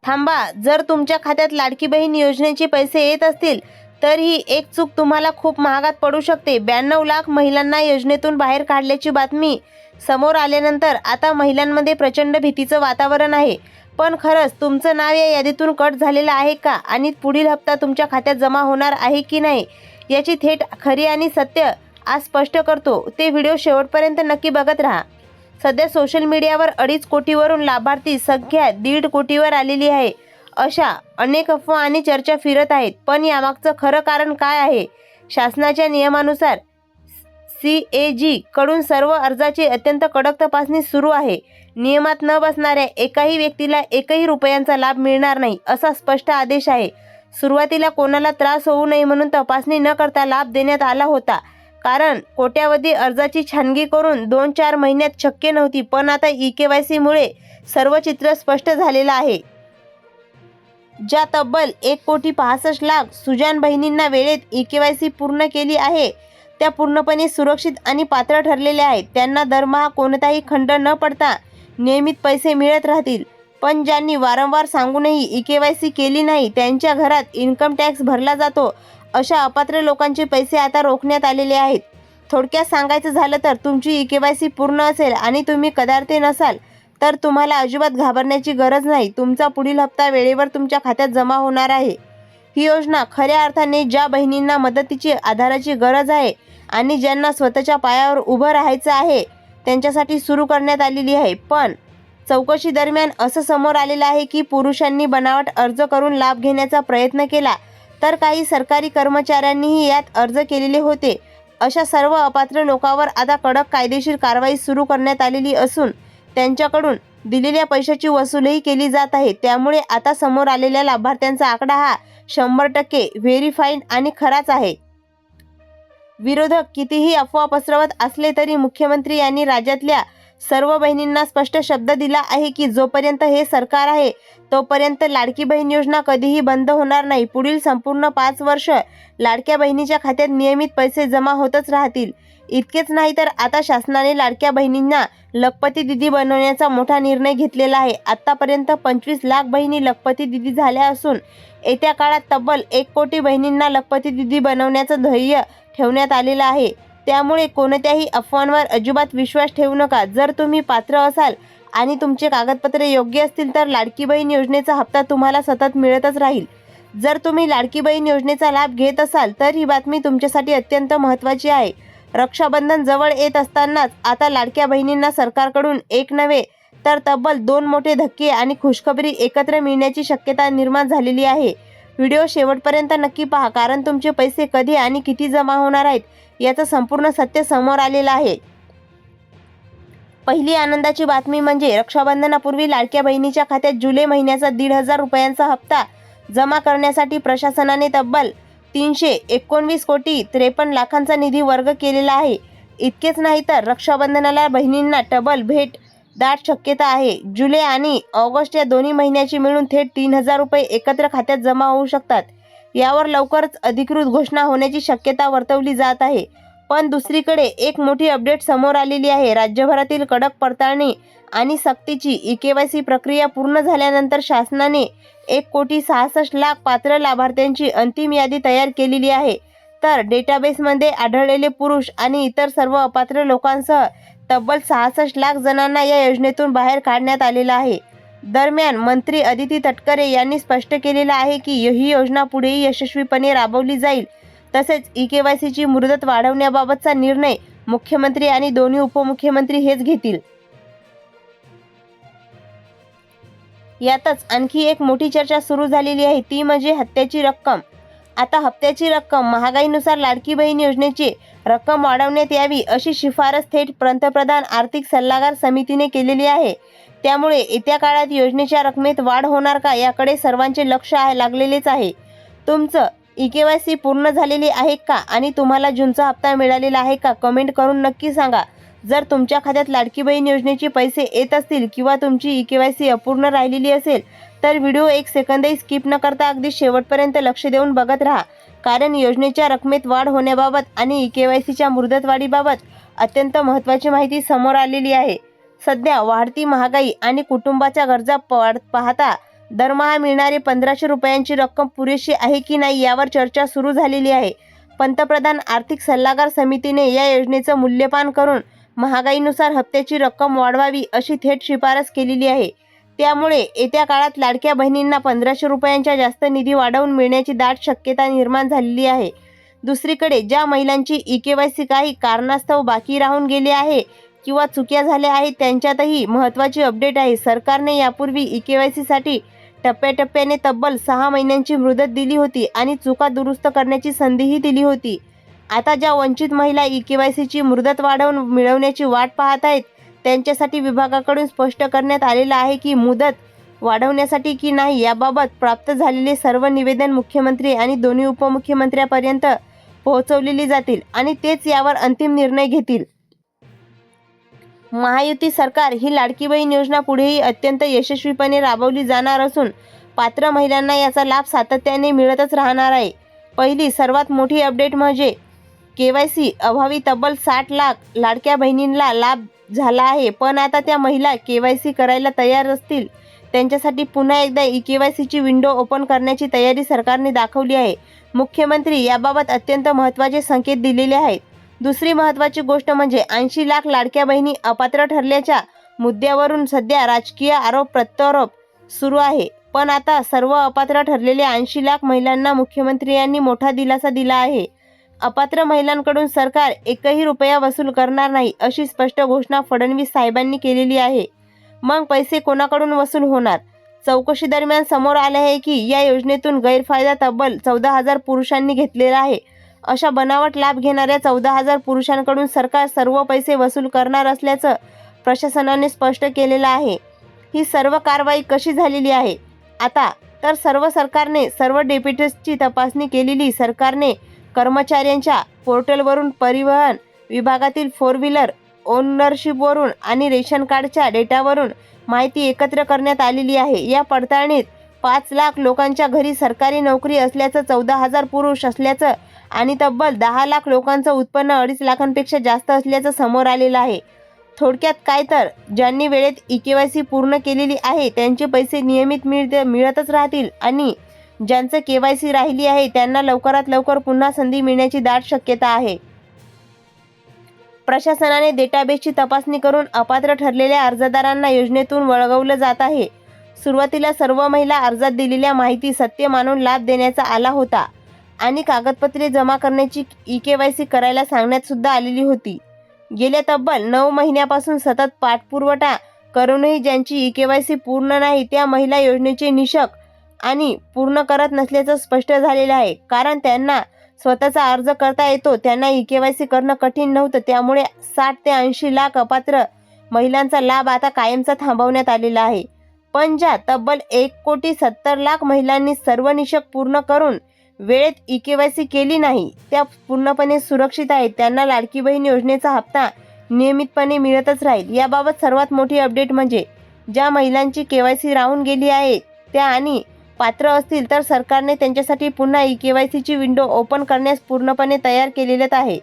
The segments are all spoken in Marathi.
थांबा, जर तुमच्या खात्यात लाडकी बहीण योजनेचे पैसे येत असतील तर ही एक चूक तुम्हाला खूप महागात पडू शकते. 92 लाख महिलांना योजनेतून बाहेर काढल्याची बातमी समोर आल्यानंतर आता महिलांमध्ये प्रचंड भीतीचं वातावरण आहे. पण खरंच तुमचं नाव या यादीतून कट झालेलं आहे का आणि पुढील हप्ता तुमच्या खात्यात जमा होणार आहे की नाही याची थेट खरी आणि सत्य आज स्पष्ट करतो. ते व्हिडिओ शेवटपर्यंत नक्की बघत राहा. सध्या सोशल मीडियावर 2.5 कोटीवरून लाभार्थी संख्या 1.5 कोटीवर आलेली आहे. अशा अनेक अफवा आणि चर्चा फिरत आहेत. पण यामागचं खरं कारण काय आहे? शासनाच्या नियमानुसार CAG कडून सर्व अर्जाची अत्यंत कडक तपासणी सुरू आहे. नियमात न बसणाऱ्या एकाही व्यक्तीला 1ही रुपयांचा लाभ मिळणार नाही असा स्पष्ट आदेश आहे. सुरुवातीला कोणाला त्रास होऊ नये म्हणून तपासणी न करता लाभ देण्यात आला होता. कारण कोट्यावधी अर्जाची छानगी करून 2-4 महिन्यात शक्य नव्हती. पण आता EKYC मुळे सर्व चित्र स्पष्ट झालेलं आहे. ज्या तब्बल 1,65,00,000 सुजाण बहिणींना वेळेत EKYC पूर्ण केली आहे त्या पूर्णपणे सुरक्षित आणि पात्र ठरलेल्या आहेत. त्यांना दरमहा कोणताही खंड न पडता नियमित पैसे मिळत राहतील. पण ज्यांनी वारंवार सांगूनही EKYC केली नाही, त्यांच्या घरात इन्कम टॅक्स भरला जातो, अशा अपात्र लोकांचे पैसे आता रोखण्यात आलेले आहेत. थोडक्यात सांगायचं झालं तर तुमची EKYC पूर्ण असेल आणि तुम्ही कदार्थे नसाल तर तुम्हाला अजिबात घाबरण्याची गरज नाही. तुमचा पुढील हप्ता वेळेवर तुमच्या खात्यात जमा होणार आहे. ही योजना खऱ्या अर्थाने ज्या बहिणींना मदतीची आधाराची गरज आहे आणि ज्यांना स्वतःच्या पायावर उभं राहायचं आहे त्यांच्यासाठी सुरू करण्यात आलेली आहे. पण चौकशी दरम्यान असं समोर आलेलं आहे की पुरुषांनी बनावट अर्ज करून लाभ घेण्याचा प्रयत्न केला तर काही सरकारी कर्मचाऱ्यांनीही यात अर्ज केलेले होते. अशा सर्व अपात्र लोकांवर आता कडक कायदेशीर कारवाई सुरू करण्यात आलेली असून त्यांच्याकडून दिलेल्या पैशाची वसूलही केली जात आहे. त्यामुळे आता समोर आलेल्या लाभार्थ्यांचा आकडा हा 100% व्हेरीफाईड आणि खराच आहे. विरोधक कितीही अफवा पसरवत असले तरी मुख्यमंत्री यांनी राज्यातल्या सर्व बहिणींना स्पष्ट शब्द दिला आहे की जोपर्यंत हे सरकार आहे तोपर्यंत लाडकी बहीण योजना कधीही बंद होणार नाही. पुढील संपूर्ण 5 वर्ष लाडक्या बहिणीच्या खात्यात नियमित पैसे जमा होतच राहतील. इतकेच नाही तर आता शासनाने लाडक्या बहिणींना लखपती दिदी बनवण्याचा मोठा निर्णय घेतलेला आहे. आतापर्यंत 25 लाख बहिणी लखपती दिदी झाल्या असून येत्या काळात तब्बल 1 कोटी बहिणींना लखपती दिदी बनवण्याचं ध्येय ठेवण्यात आलेलं आहे. त्यामुळे कोणत्याही अफवांवर अजिबात विश्वास ठेवू नका. जर तुम्ही पात्र असाल आणि तुमचे कागदपत्रे योग्य असतील तर लाडकी बहीण योजनेचा हप्ता तुम्हाला सतत मिळतच राहील. जर तुम्ही लाडकी बहीण योजनेचा लाभ घेत असाल तर ही बातमी तुमच्यासाठी अत्यंत महत्त्वाची आहे. रक्षाबंधन जवळ येत असतानाच आता लाडक्या बहिणींना सरकारकडून एक नव्हे तर तब्बल 2 मोठे धक्के आणि खुशखबरी एकत्र मिळण्याची शक्यता निर्माण झालेली आहे. व्हिडिओ शेवटपर्यंत नक्की पहा, कारण तुमचे पैसे कधी आणि किती जमा होणार आहेत याचं संपूर्ण सत्य समोर आलेलं आहे. पहिली आनंदाची बातमी म्हणजे रक्षाबंधनापूर्वी लाडक्या बहिणीच्या खात्यात जुलै महिन्याचा 1,500 रुपयांचा हप्ता जमा करण्यासाठी प्रशासनाने तब्बल 319 कोटी 53 लाखांचा निधी वर्ग केलेला आहे. इतकेच नाही तर रक्षाबंधनाला बहिणींना डबल भेट दाट शक्यता आहे. जुलै आणि ऑगस्ट या दोन्ही महिन्याची मिळून थेट 3,000 रुपये एकत्र खात्यात जमा होऊ शकतात. यावर लवकरच अधिकृत घोषणा होण्याची शक्यता वर्तवली जात आहे. पण दुसरीकडे एक मोठी अपडेट समोर आलेली आहे. राज्यभरातील कडक पडताळणी आणि सक्तीची EKYC प्रक्रिया पूर्ण झाल्यानंतर शासनाने 1,66,00,000 पात्र लाभार्थ्यांची अंतिम यादी तयार केलेली आहे. तर डेटाबेसमध्ये आढळलेले पुरुष आणि इतर सर्व अपात्र लोकांसह तब्बल 66 लाख जणांना या योजनेतून बाहेर काढण्यात आलेलं आहे. दरम्यान मंत्री अदिती तटकरे यांनी स्पष्ट केलेलं आहे की ही योजना पुढेही यशस्वीपणे राबवली जाईल. तसेच EKYCची मुदत वाढवण्याबाबतचा निर्णय मुख्यमंत्री आणि दोन्ही उपमुख्यमंत्री हेच घेतील. यातच आणखी एक मोठी चर्चा सुरू झालेली आहे, ती म्हणजे हप्त्याची रक्कम. आता हप्त्याची रक्कम महागाईनुसार लाडकी बहीण योजनेची रक्कम वाढवण्यात यावी अशी शिफारस थेट पंतप्रधान आर्थिक सल्लागार समितीने केलेली आहे. त्यामुळे येत्या काळात योजनेच्या रकमेत वाढ होणार का याकडे सर्वांचे लक्ष लागलेलेच आहे. तुमचं EKYC पूर्ण झालेली आहे का आणि तुम्हाला जूनचा हप्ता मिळालेला आहे का? कमेंट करून नक्की सांगा. जर तुमच्या खात्यात लाडकी बहीण योजनेचे पैसे येत असतील किंवा तुमची EKYC अपूर्ण राहिलेली असेल तर व्हिडिओ 1 सेकंदही स्किप न करता अगदी शेवटपर्यंत लक्ष देऊन बघत राहा. कारण योजनेच्या रकमेत वाढ होण्याबाबत आणि EKYCच्या मुदतवाढीबाबत अत्यंत महत्त्वाची माहिती समोर आलेली आहे. सध्या वाढती महागाई आणि कुटुंबाच्या गरजा पाहता दरमहा मिळणारी 1500 रुपयांची रक्कम पुरेशी आहे की नाही यावर चर्चा सुरू झालेली आहे. पंतप्रधान आर्थिक सल्लागार समितीने या योजनेचं मूल्यमापन करून महागाईनुसार हप्त्याची रक्कम वाढवावी अशी थेट शिफारस केलेली आहे. त्यामुळे येत्या काळात लाडक्या बहिणींना 1500 रुपयांच्या जास्त निधी वाढवून मिळण्याची दाट शक्यता निर्माण झालेली आहे. दुसरीकडे ज्या महिलांची ई-केवायसी काही कारणास्तव बाकी राहून गेली आहे किंवा चुक्या झाल्या आहेत त्यांच्यातही महत्त्वाची अपडेट आहे. सरकारने यापूर्वी ई-केवायसीसाठी टप्प्याटप्प्याने तब्बल 6 महिन्यांची मुदत दिली होती आणि चुका दुरुस्त करण्याची संधीही दिली होती. आता ज्या वंचित महिला ई-केवायसीची मुदत वाढवून मिळवण्याची वाट पाहत आहेत त्यांच्यासाठी विभागाकडून स्पष्ट करण्यात आलेलं आहे की मुदत वाढवण्यासाठी की नाही याबाबत प्राप्त झालेले सर्व निवेदन मुख्यमंत्री आणि दोन्ही उपमुख्यमंत्र्यांपर्यंत पोहोचवलेली जातील आणि तेच यावर अंतिम निर्णय घेतील. महायुती सरकार ही लाडकी बहीण योजना पुढेही अत्यंत यशस्वीपणे राबवली जाणार असून पात्र महिलांना याचा लाभ सातत्याने मिळतच राहणार आहे. पहिली सर्वात मोठी अपडेट म्हणजे केवायसी अभावी तब्बल 60 लाख लाडक्या बहिणींना लाभ झाला आहे. पण आता त्या महिला केवायसी करायला तयार असतील त्यांच्यासाठी पुन्हा एकदा ई-केवायसीची विंडो ओपन करण्याची तयारी सरकारने दाखवली आहे. मुख्यमंत्री याबाबत अत्यंत महत्त्वाचे संकेत दिलेले आहेत. दुसरी महत्त्वाची गोष्ट म्हणजे 80 लाख लाडक्या बहिणी अपात्र ठरल्याच्या मुद्द्यावरून सध्या राजकीय आरोप प्रत्यारोप सुरू आहे. पण आता सर्व अपात्र ठरलेल्या 80 लाख महिलांना मुख्यमंत्र्यांनी मोठा दिलासा दिला आहे. अपात्र महिलांकडून सरकार एकही रुपया वसूल करणार नाही अशी स्पष्ट घोषणा फडणवीस साहेबांनी केलेली आहे. मग पैसे कोणाकडून वसूल होणार? चौकशी दरम्यान समोर आले आहे की या योजनेतून गैरफायदा तब्बल 14,000 पुरुषांनी घेतलेला आहे. अशा बनावट लाभ घेणाऱ्या 14,000 पुरुषांकडून सरकार सर्व पैसे वसूल करणार असल्याचं प्रशासनाने स्पष्ट केलेलं आहे. ही सर्व कारवाई कशी झालेली आहे? आता तर सरकारने सर्व डेप्युटीजची तपासणी केलेली. सरकारने कर्मचाऱ्यांच्या पोर्टलवरून परिवहन विभागातील 4 व्हीलर ओनरशिपवरून आणि रेशन कार्डच्या डेटावरून माहिती एकत्र करण्यात आलेली आहे. या पडताळणीत 5 लाख लोकांच्या घरी सरकारी नोकरी असल्याचं, 14,000 पुरुष असल्याचं आणि तब्बल 10 लाख लोकांचं उत्पन्न 2.5 लाखांपेक्षा जास्त असल्याचं समोर आलेलं आहे. थोडक्यात काय तर ज्यांनी वेळेत ई-केवायसी पूर्ण केलेली आहे त्यांचे पैसे नियमित मिळतच राहतील आणि ज्यांचं केवायसी राहिली आहे त्यांना लवकरात लवकर पुन्हा संधी मिळण्याची दाट शक्यता आहे. प्रशासनाने डेटाबेसची तपासणी करून अपात्र ठरलेल्या अर्जदारांना योजनेतून वगळलं जात आहे. सुरुवातीला सर्व महिला अर्जात दिलेल्या माहिती सत्य मानून लाभ देण्याचा आला होता आणि कागदपत्रे जमा करण्याची ई-केवायसी करायला सांगण्यात सुद्धा आलेली होती. गेल्या तब्बल 9 महिन्यापासून सतत पाठपुरावा करूनही ज्यांची ई-केवायसी पूर्ण नाही त्या महिला योजनेचे निकष आणि पूर्ण करत नसल्याचं स्पष्ट झालेलं आहे. कारण त्यांना स्वतःचा अर्ज करता येतो, त्यांना ई-केवायसी करणं कठीण नव्हतं. त्यामुळे 60 ते 80 लाख अपात्र महिलांचा लाभ आता कायमचा थांबवण्यात आलेला आहे. पण ज्या तब्बल 1,70,00,000 महिलांनी सर्व निकष पूर्ण करून वेळेत ई-केवायसी केली नाही त्या पूर्णपणे सुरक्षित आहेत. त्यांना लाडकी बहीण योजनेचा हप्ता नियमितपणे मिळतच राहील. याबाबत सर्वात मोठी अपडेट म्हणजे ज्या महिलांची केवायसी राहून गेली आहे त्या आणि पात्र असतील तर सरकारने त्यांच्यासाठी पुन्हा ई-केवायसीची विंडो ओपन करण्यास पूर्णपणे तयार केलेलेच आहे.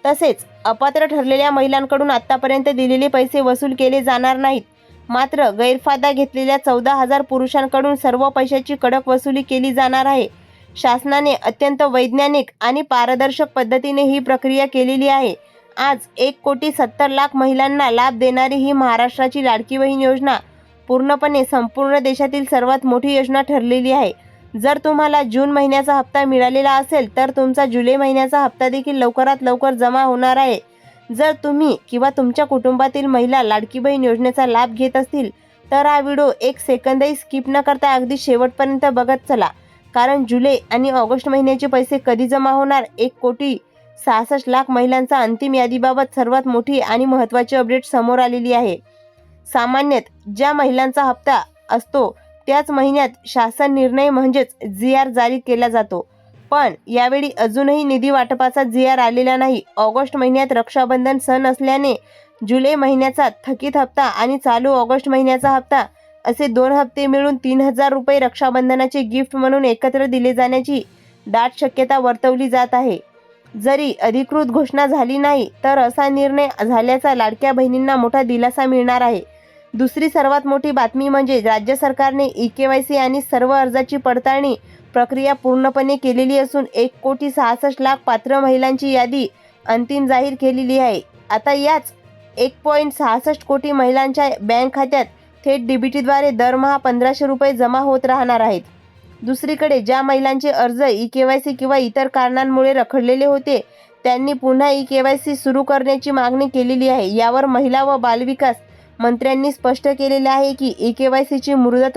तसेच अपात्र ठरलेल्या महिलांकडून आतापर्यंत दिलेले पैसे वसूल केले जाणार नाहीत. मात्र गैरफायदा घेतलेल्या 14,000 पुरुषांकडून सर्व पैशाची कडक वसुली केली जाणार आहे. शासनाने अत्यंत वैज्ञानिक आणि पारदर्शक पद्धतीने ही प्रक्रिया केलेली आहे. आज 1,70,00,000 महिलांना लाभ देणारी ही महाराष्ट्राची लाडकी बहीण योजना पूर्णपणे संपूर्ण देशातील सर्वात मोठी योजना ठरलेली आहे. जर तुम्हाला जून महिन्याचा हप्ता मिळालेला असेल तर तुमचा जुलै महिन्याचा हप्ता देखील लवकरात लवकर जमा होणार आहे. जर तुम्ही किंवा तुमच्या कुटुंबातील महिला लाडकी बहीण योजनेचा लाभ घेत असतील तर हा व्हिडिओ 1 सेकंदही स्किप न करता अगदी शेवटपर्यंत बघत चला. कारण जुलै आणि ऑगस्ट महिन्याचे पैसे कधी जमा होणार 1,66,00,000 महिलांचा अंतिम यादीबाबत सर्वात मोठी आणि महत्त्वाची अपडेट समोर आलेली आहे. सामान्यत ज्या महिलांचा हप्ता असतो त्याच महिन्यात शासन निर्णय म्हणजेच जी.आर. जारी केला जातो. पण यावेळी अजूनही निधी वाटपाचा जी.आर. आलेला नाही. ऑगस्ट महिन्यात रक्षाबंधन सण असल्याने जुलै महिन्याचा थकीत हप्ता आणि चालू ऑगस्ट महिन्याचा हप्ता असे 2 हप्ते मिळून 3,000 रुपये रक्षाबंधनाचे गिफ्ट म्हणून एकत्र दिले जाण्याची दाट शक्यता वर्तवली जात आहे. जरी अधिकृत घोषणा झाली नाही तर असा निर्णय झाल्याचा लाडक्या बहिणींना मोठा दिलासा मिळणार आहे. दुसरी सर्वात मोठी बातमी म्हणजे राज्य सरकारने EKYC आणि सर्व अर्जाची पडताळणी प्रक्रिया पूर्णपणे केलेली असून 1,66,00,000 पात्र महिलांची यादी अंतिम जाहीर केलेली आहे. आता याच 1.66 कोटी महिलांच्या बँक खात्यात थेट DBTद्वारे दरमहा 1,500 रुपये जमा होत राहणार आहेत. दुसरीकडे ज्या महिलांचे अर्ज EKYC किंवा इतर कारणांमुळे रखडलेले होते त्यांनी पुन्हा EKYC सुरू करण्याची मागणी केलेली आहे. यावर महिला व बालविकास मंत्र्यांनी स्पष्ट केलेले आहे की EKYCची मुदत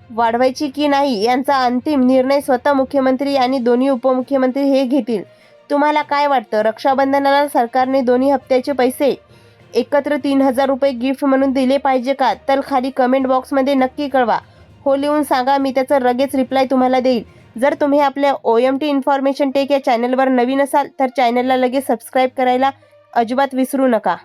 वाढवायची की नाही यांचा अंतिम निर्णय स्वतः मुख्यमंत्री आणि दोन्ही उपमुख्यमंत्री हे घेतील. तुम्हाला काय वाटतं? रक्षाबंधनाला सरकारने दोन्ही हप्त्याचे पैसे एकत्र 3,000 रुपये गिफ्ट म्हणून दिले पाहिजे का? तर खाली कमेंट बॉक्समध्ये नक्की कळवा. हो लिहून सांगा, मी त्याचा लगेच रिप्लाय तुम्हाला देईल. जर तुम्ही आपल्या OMT इन्फॉर्मेशन टेक या चॅनलवर नवीन असाल तर चॅनलला लगेच सबस्क्राईब करायला अजिबात विसरू नका.